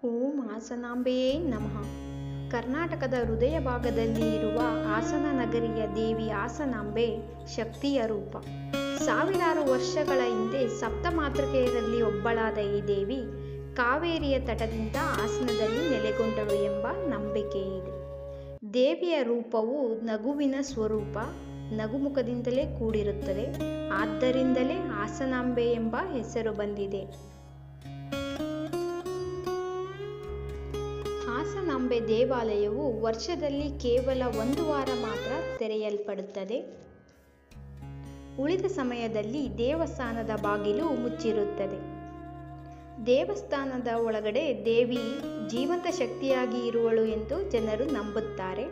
ಓಂ ಹಾಸನಾಂಬೆಯೇ ನಮಃ. ಕರ್ನಾಟಕದ ಹೃದಯ ಭಾಗದಲ್ಲಿ ಇರುವ ಹಾಸನ ನಗರಿಯ ದೇವಿ ಹಾಸನಾಂಬೆ ಶಕ್ತಿಯ ರೂಪ. ಸಾವಿರಾರು ವರ್ಷಗಳ ಹಿಂದೆ ಸಪ್ತಮಾತೃಕೆಯರಲ್ಲಿ ಒಬ್ಬಳಾದ ಈ ದೇವಿ ಕಾವೇರಿಯ ತಟದಿಂದ ಹಾಸನದಲ್ಲಿ ನೆಲೆಗೊಂಡಳು ಎಂಬ ನಂಬಿಕೆ ಇದೆ. ದೇವಿಯ ರೂಪವು ನಗುವಿನ ಸ್ವರೂಪ, ನಗುಮುಖದಿಂದಲೇ ಕೂಡಿರುತ್ತದೆ. ಆದ್ದರಿಂದಲೇ ಹಾಸನಾಂಬೆ ಎಂಬ ಹೆಸರು ಬಂದಿದೆ. ಹಾಸನಾಂಬೆ ದೇವಾಲಯವು ವರ್ಷದಲ್ಲಿ ಕೇವಲ 1 ವಾರ ಮಾತ್ರ ತೆರೆಯಲ್ಪಡುತ್ತದೆ. ಉಳಿದ ಸಮಯದಲ್ಲಿ ದೇವಸ್ಥಾನದ ಬಾಗಿಲು ಮುಚ್ಚಿರುತ್ತದೆ. ದೇವಸ್ಥಾನದ ಒಳಗಡೆ ದೇವಿ ಜೀವಂತ ಶಕ್ತಿಯಾಗಿ ಇರುವಳು ಎಂದು ಜನರು ನಂಬುತ್ತಾರೆ.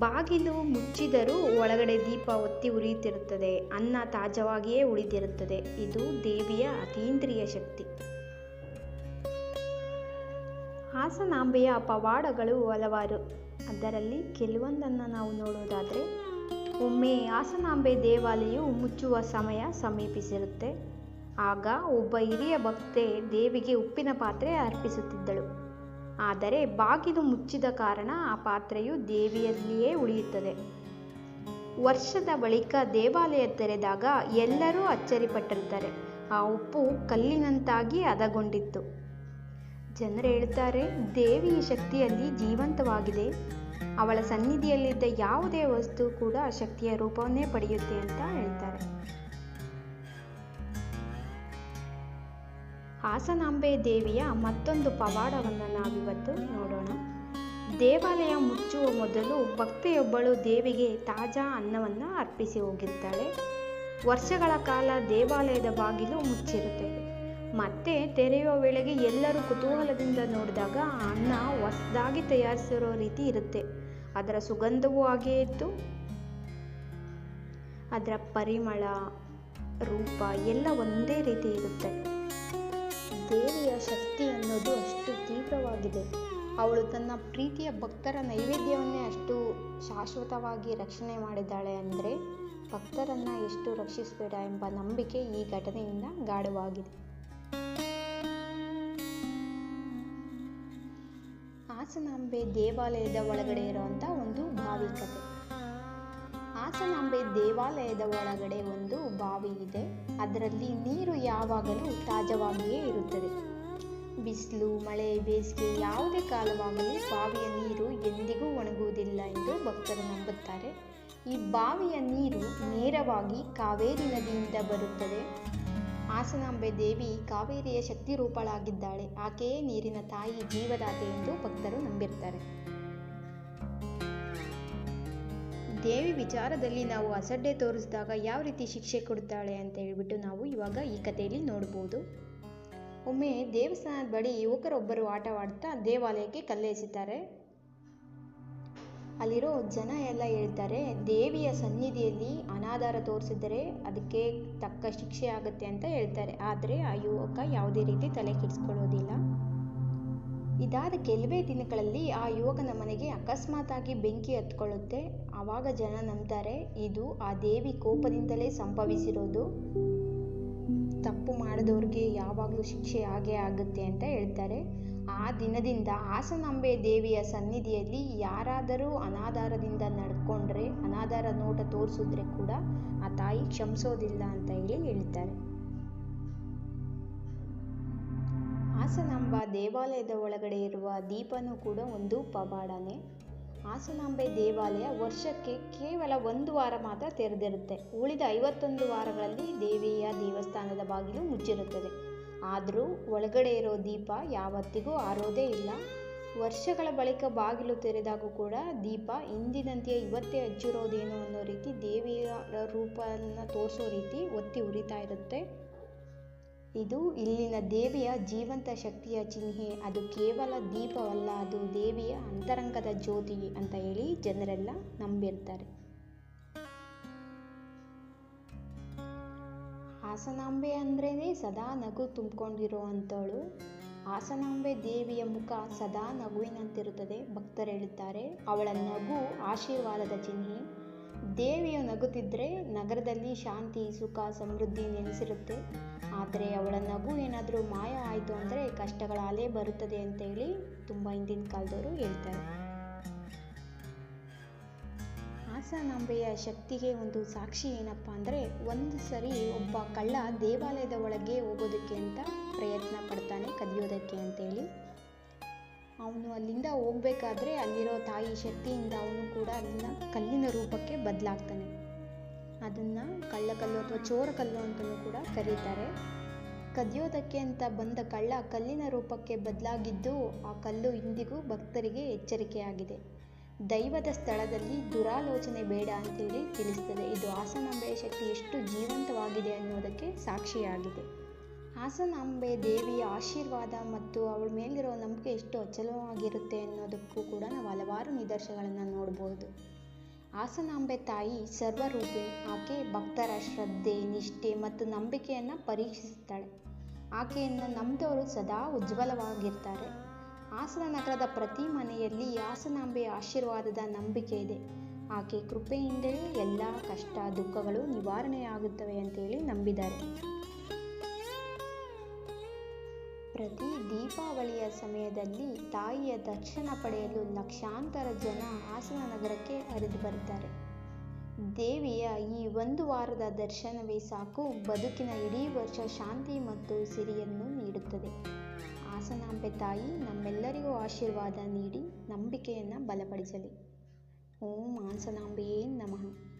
ಬಾಗಿಲು ಮುಚ್ಚಿದರೂ ಒಳಗಡೆ ದೀಪ ಒತ್ತಿ ಉರಿಯುತ್ತಿರುತ್ತದೆ. ಅನ್ನ ತಾಜಾವಾಗಿಯೇ ಉಳಿದಿರುತ್ತದೆ. ಇದು ದೇವಿಯ ಅತೀಂದ್ರಿಯ ಶಕ್ತಿ. ಹಾಸನಾಂಬೆಯ ಪವಾಡಗಳು ಹಲವಾರು. ಅದರಲ್ಲಿ ಕೆಲವೊಂದನ್ನು ನಾವು ನೋಡೋದಾದರೆ, ಒಮ್ಮೆ ಹಾಸನಾಂಬೆ ದೇವಾಲಯವು ಮುಚ್ಚುವ ಸಮಯ ಸಮೀಪಿಸಿರುತ್ತೆ. ಆಗ ಒಬ್ಬ ಹಿರಿಯ ಭಕ್ತೆ ದೇವಿಗೆ ಉಪ್ಪಿನ ಪಾತ್ರೆ ಅರ್ಪಿಸುತ್ತಿದ್ದಳು. ಆದರೆ ಬಾಗಿಲು ಮುಚ್ಚಿದ ಕಾರಣ ಆ ಪಾತ್ರೆಯು ದೇವಿಯಲ್ಲಿಯೇ ಉಳಿಯುತ್ತದೆ. ವರ್ಷದ ಬಳಿಕ ದೇವಾಲಯ ತೆರೆದಾಗ ಎಲ್ಲರೂ ಅಚ್ಚರಿಪಟ್ಟಿರ್ತಾರೆ. ಆ ಉಪ್ಪು ಕಲ್ಲಿನಂತಾಗಿ ಹದಗೊಂಡಿತ್ತು. ಜನರು ಹೇಳ್ತಾರೆ, ದೇವಿಯ ಶಕ್ತಿಯಲ್ಲಿ ಜೀವಂತವಾಗಿದೆ. ಅವಳ ಸನ್ನಿಧಿಯಲ್ಲಿದ್ದ ಯಾವುದೇ ವಸ್ತು ಕೂಡ ಶಕ್ತಿಯ ರೂಪವನ್ನೇ ಪಡೆಯುತ್ತೆ ಅಂತ ಹೇಳ್ತಾರೆ. ಹಾಸನಾಂಬೆ ದೇವಿಯ ಮತ್ತೊಂದು ಪವಾಡವನ್ನು ನಾವಿವತ್ತು ನೋಡೋಣ. ದೇವಾಲಯ ಮುಚ್ಚುವ ಮೊದಲು ಭಕ್ತೆಯೊಬ್ಬಳು ದೇವಿಗೆ ತಾಜಾ ಅನ್ನವನ್ನು ಅರ್ಪಿಸಿ ಹೋಗಿರ್ತಾಳೆ. ವರ್ಷಗಳ ಕಾಲ ದೇವಾಲಯದ ಬಾಗಿಲು ಮುಚ್ಚಿರುತ್ತೆ. ಮತ್ತೆ ತೆರೆಯುವ ವೇಳೆಗೆ ಎಲ್ಲರೂ ಕುತೂಹಲದಿಂದ ನೋಡಿದಾಗ ಆ ಅನ್ನ ಹೊಸದಾಗಿ ತಯಾರಿಸಿರೋ ರೀತಿ ಇರುತ್ತೆ. ಅದರ ಸುಗಂಧವೂ ಹಾಗೇ ಇತ್ತು. ಅದರ ಪರಿಮಳ, ರೂಪ ಎಲ್ಲ ಒಂದೇ ರೀತಿ ಇರುತ್ತೆ. ದೇವಿಯ ಶಕ್ತಿ ಅನ್ನೋದು ಅಷ್ಟು ತೀವ್ರವಾಗಿದೆ. ಅವಳು ತನ್ನ ಪ್ರೀತಿಯ ಭಕ್ತರ ನೈವೇದ್ಯವನ್ನೇ ಅಷ್ಟು ಶಾಶ್ವತವಾಗಿ ರಕ್ಷಣೆ ಮಾಡಿದ್ದಾಳೆ ಅಂದರೆ ಭಕ್ತರನ್ನು ಎಷ್ಟು ರಕ್ಷಿಸಬೇಡ ಎಂಬ ನಂಬಿಕೆ ಈ ಘಟನೆಯಿಂದ ಗಾಢವಾಗಿದೆ. ಹಾಸನಾಂಬೆ ದೇವಾಲಯದ ಒಳಗಡೆ ಇರುವಂಥ ಒಂದು ಬಾವಿ ಕಥೆ. ಹಾಸನಾಂಬೆ ದೇವಾಲಯದ ಒಳಗಡೆ ಒಂದು ಬಾವಿ ಇದೆ. ಅದರಲ್ಲಿ ನೀರು ಯಾವಾಗಲೂ ತಾಜಾವಾಗಿಯೇ ಇರುತ್ತದೆ. ಬಿಸಿಲು, ಮಳೆ, ಬೇಸಿಗೆ ಯಾವುದೇ ಕಾಲವಾಗಲಿ ಬಾವಿಯ ನೀರು ಎಂದಿಗೂ ಒಣಗುವುದಿಲ್ಲ ಎಂದು ಭಕ್ತರು ನಂಬುತ್ತಾರೆ. ಈ ಬಾವಿಯ ನೀರು ನೇರವಾಗಿ ಕಾವೇರಿ ನದಿಯಿಂದ ಬರುತ್ತದೆ. ಹಾಸನಾಂಬೆ ದೇವಿ ಕಾವೇರಿಯ ಶಕ್ತಿ ರೂಪಳಾಗಿದ್ದಾಳೆ. ಆಕೆಯೇ ನೀರಿನ ತಾಯಿ, ಜೀವದಾತೆ ಎಂದು ಭಕ್ತರು ನಂಬಿರ್ತಾರೆ. ದೇವಿ ವಿಚಾರದಲ್ಲಿ ನಾವು ಅಸಡ್ಡೆ ತೋರಿಸಿದಾಗ ಯಾವ ರೀತಿ ಶಿಕ್ಷೆ ಕೊಡ್ತಾಳೆ ಅಂತ ಹೇಳ್ಬಿಟ್ಟು ನಾವು ಇವಾಗ ಈ ಕಥೆಯಲ್ಲಿ ನೋಡ್ಬೋದು. ಒಮ್ಮೆ ದೇವಸ್ಥಾನದ ಬಳಿ ಯುವಕರೊಬ್ಬರು ಆಟವಾಡ್ತಾ ದೇವಾಲಯಕ್ಕೆ ಕಲ್ಲೆಸೆತಾರೆ. ಅಲ್ಲಿರೋ ಜನ ಎಲ್ಲ ಹೇಳ್ತಾರೆ, ದೇವಿಯ ಸನ್ನಿಧಿಯಲ್ಲಿ ಅನಾದರ ತೋರಿಸಿದರೆ ಅದಕ್ಕೆ ತಕ್ಕ ಶಿಕ್ಷೆ ಆಗುತ್ತೆ ಅಂತ ಹೇಳ್ತಾರೆ. ಆದರೆ ಆ ಯುವಕ ಯಾವುದೇ ರೀತಿ ತಲೆ ಕೆಡಿಸ್ಕೊಳ್ಳೋದಿಲ್ಲ. ಇದಾದ ಕೆಲವೇ ದಿನಗಳಲ್ಲಿ ಆ ಯುವಕನ ಮನೆಗೆ ಅಕಸ್ಮಾತಾಗಿ ಬೆಂಕಿ ಹತ್ಕೊಳ್ಳುತ್ತೆ. ಆವಾಗ ಜನ ನಂಬ್ತಾರೆ, ಇದು ಆ ದೇವಿ ಕೋಪದಿಂದಲೇ ಸಂಭವಿಸಿರೋದು. ತಪ್ಪು ಮಾಡಿದವ್ರಿಗೆ ಯಾವಾಗಲೂ ಶಿಕ್ಷೆ ಆಗೇ ಆಗುತ್ತೆ ಅಂತ ಹೇಳ್ತಾರೆ. ಆ ದಿನದಿಂದ ಹಾಸನಾಂಬೆ ದೇವಿಯ ಸನ್ನಿಧಿಯಲ್ಲಿ ಯಾರಾದರೂ ಅನಾದರದಿಂದ ನಡ್ಕೊಂಡ್ರೆ, ಅನಾದರ ನೋಟ ತೋರಿಸಿದ್ರೆ ಕೂಡ ಆ ತಾಯಿ ಕ್ಷಮಿಸೋದಿಲ್ಲ ಅಂತ ಹೇಳ್ತಾರೆ. ಹಾಸನಾಂಬ ದೇವಾಲಯದ ಒಳಗಡೆ ಇರುವ ದೀಪನೂ ಕೂಡ ಒಂದು ಪವಾಡನೇ. ಹಾಸನಾಂಬೆ ದೇವಾಲಯ ವರ್ಷಕ್ಕೆ ಕೇವಲ 1 ವಾರ ಮಾತ್ರ ತೆರೆದಿರುತ್ತೆ. ಉಳಿದ 51 ವಾರಗಳಲ್ಲಿ ದೇವಿಯ ದೇವಸ್ಥಾನದ ಬಾಗಿಲು ಮುಚ್ಚಿರುತ್ತದೆ. ಆದರೂ ಒಳಗಡೆ ಇರೋ ದೀಪ ಯಾವತ್ತಿಗೂ ಆರೋದೇ ಇಲ್ಲ. ವರ್ಷಗಳ ಬಳಿಕ ಬಾಗಿಲು ತೆರೆದಾಗೂ ಕೂಡ ದೀಪ ಇಂದಿನಂತೆಯೇ ಇವತ್ತೇ ಹಚ್ಚಿರೋದೇನೋ ಅನ್ನೋ ರೀತಿ ದೇವಿಯ ರೂಪವನ್ನು ತೋರಿಸೋ ರೀತಿ ಒತ್ತಿ ಉರಿತಾ ಇರುತ್ತೆ. ಇದು ಇಲ್ಲಿನ ದೇವಿಯ ಜೀವಂತ ಶಕ್ತಿಯ ಚಿಹ್ನೆ. ಅದು ಕೇವಲ ದೀಪವಲ್ಲ, ಅದು ದೇವಿಯ ಅಂತರಂಗದ ಜ್ಯೋತಿ ಅಂತ ಹೇಳಿ ಜನರೆಲ್ಲ ನಂಬಿರ್ತಾರೆ. ಹಾಸನಾಂಬೆ ಅಂದ್ರೇ ಸದಾ ನಗು ತುಂಬಿಕೊಂಡಿರುವಂಥವಳು. ಹಾಸನಾಂಬೆ ದೇವಿಯ ಮುಖ ಸದಾ ನಗುವಿನಂತಿರುತ್ತದೆ. ಭಕ್ತರು ಹೇಳುತ್ತಾರೆ, ಅವಳ ನಗು ಆಶೀರ್ವಾದದ ಚಿಹ್ನೆ. ದೇವಿಯು ನಗುತ್ತಿದ್ದರೆ ನಗರದಲ್ಲಿ ಶಾಂತಿ, ಸುಖ, ಸಮೃದ್ಧಿ ನೆಲೆಸಿರುತ್ತೆ. ಆದರೆ ಅವಳ ನಗು ಏನಾದರೂ ಮಾಯ ಆಯಿತು ಅಂದರೆ ಕಷ್ಟಗಳ ಅಲೆ ಬರುತ್ತದೆ ಅಂತೇಳಿ ತುಂಬ ಹಿಂದಿನ ಕಾಲದವರು ಹೇಳ್ತಾರೆ. ಹಾಸನಾಂಬೆಯ ಶಕ್ತಿಗೆ ಒಂದು ಸಾಕ್ಷಿ ಏನಪ್ಪ ಅಂದರೆ, ಒಂದು ಸರಿ ಒಬ್ಬ ಕಳ್ಳ ದೇವಾಲಯದ ಒಳಗೆ ಹೋಗೋದಕ್ಕೆ ಅಂತ ಪ್ರಯತ್ನ ಪಡ್ತಾನೆ, ಕದಿಯೋದಕ್ಕೆ ಅಂತೇಳಿ. ಅವನು ಅಲ್ಲಿಂದ ಹೋಗ್ಬೇಕಾದ್ರೆ ಅಲ್ಲಿರೋ ತಾಯಿ ಶಕ್ತಿಯಿಂದ ಅವನು ಕೂಡ ಅಲ್ಲಿನ ಕಲ್ಲಿನ ರೂಪಕ್ಕೆ ಬದಲಾಗ್ತಾನೆ. ಅದನ್ನು ಕಳ್ಳಕಲ್ಲು ಅಥವಾ ಚೋರಕಲ್ಲು ಅಂತಲೂ ಕೂಡ ಕರೀತಾರೆ. ಕದಿಯೋದಕ್ಕೆ ಅಂತ ಬಂದ ಕಳ್ಳ ಕಲ್ಲಿನ ರೂಪಕ್ಕೆ ಬದಲಾಗಿದ್ದು ಆ ಕಲ್ಲು ಇಂದಿಗೂ ಭಕ್ತರಿಗೆ ಎಚ್ಚರಿಕೆಯಾಗಿದೆ. ದೈವದ ಸ್ಥಳದಲ್ಲಿ ದುರಾಲೋಚನೆ ಬೇಡ ಅಂತೇಳಿ ತಿಳಿಸ್ತದೆ. ಇದು ಹಾಸನಾಂಬೆಯ ಶಕ್ತಿ ಎಷ್ಟು ಜೀವಂತವಾಗಿದೆ ಅನ್ನೋದಕ್ಕೆ ಸಾಕ್ಷಿಯಾಗಿದೆ. ಹಾಸನಾಂಬೆ ದೇವಿಯ ಆಶೀರ್ವಾದ ಮತ್ತು ಅವಳ ಮೇಲಿರೋ ನಂಬಿಕೆ ಎಷ್ಟು ಅಚಲವಾಗಿರುತ್ತೆ ಅನ್ನೋದಕ್ಕೂ ಕೂಡ ನಾವು ಹಲವಾರು ನಿದರ್ಶನಗಳನ್ನು ನೋಡ್ಬೋದು. ಹಾಸನಾಂಬೆ ತಾಯಿ ಸರ್ವರೂಪಿ. ಆಕೆ ಭಕ್ತರ ಶ್ರದ್ಧೆ, ನಿಷ್ಠೆ ಮತ್ತು ನಂಬಿಕೆಯನ್ನು ಪರೀಕ್ಷಿಸ್ತಾಳೆ. ಆಕೆಯನ್ನು ನಂಬಿದವರು ಸದಾ ಉಜ್ವಲವಾಗಿರ್ತಾರೆ. ಹಾಸನ ನಗರದ ಪ್ರತಿ ಮನೆಯಲ್ಲಿ ಹಾಸನಾಂಬೆಯ ಆಶೀರ್ವಾದದ ನಂಬಿಕೆ ಇದೆ. ಆಕೆ ಕೃಪೆಯಿಂದಲೇ ಎಲ್ಲ ಕಷ್ಟ, ದುಃಖಗಳು ನಿವಾರಣೆಯಾಗುತ್ತವೆ ಅಂತೇಳಿ ನಂಬಿದ್ದಾರೆ. ಪ್ರತಿ ದೀಪಾವಳಿಯ ಸಮಯದಲ್ಲಿ ತಾಯಿಯ ದರ್ಶನ ಪಡೆಯಲು ಲಕ್ಷಾಂತರ ಜನ ಹಾಸನ ನಗರಕ್ಕೆ ಹರಿದು ಬರ್ತಾರೆ. ದೇವಿಯ ಈ ಒಂದು ವಾರದ ದರ್ಶನವೇ ಸಾಕು, ಬದುಕಿನ ಇಡೀ ವರ್ಷ ಶಾಂತಿ ಮತ್ತು ಸಿರಿಯನ್ನು ನೀಡುತ್ತದೆ. ಹಾಸನಾಂಬೆ ತಾಯಿ ನಮ್ಮೆಲ್ಲರಿಗೂ ಆಶೀರ್ವಾದ ನೀಡಿ ನಂಬಿಕೆಯನ್ನು ಬಲಪಡಿಸಲಿ. ಓಂ ಹಾಸನಾಂಬೆಯೇ ನಮಃ.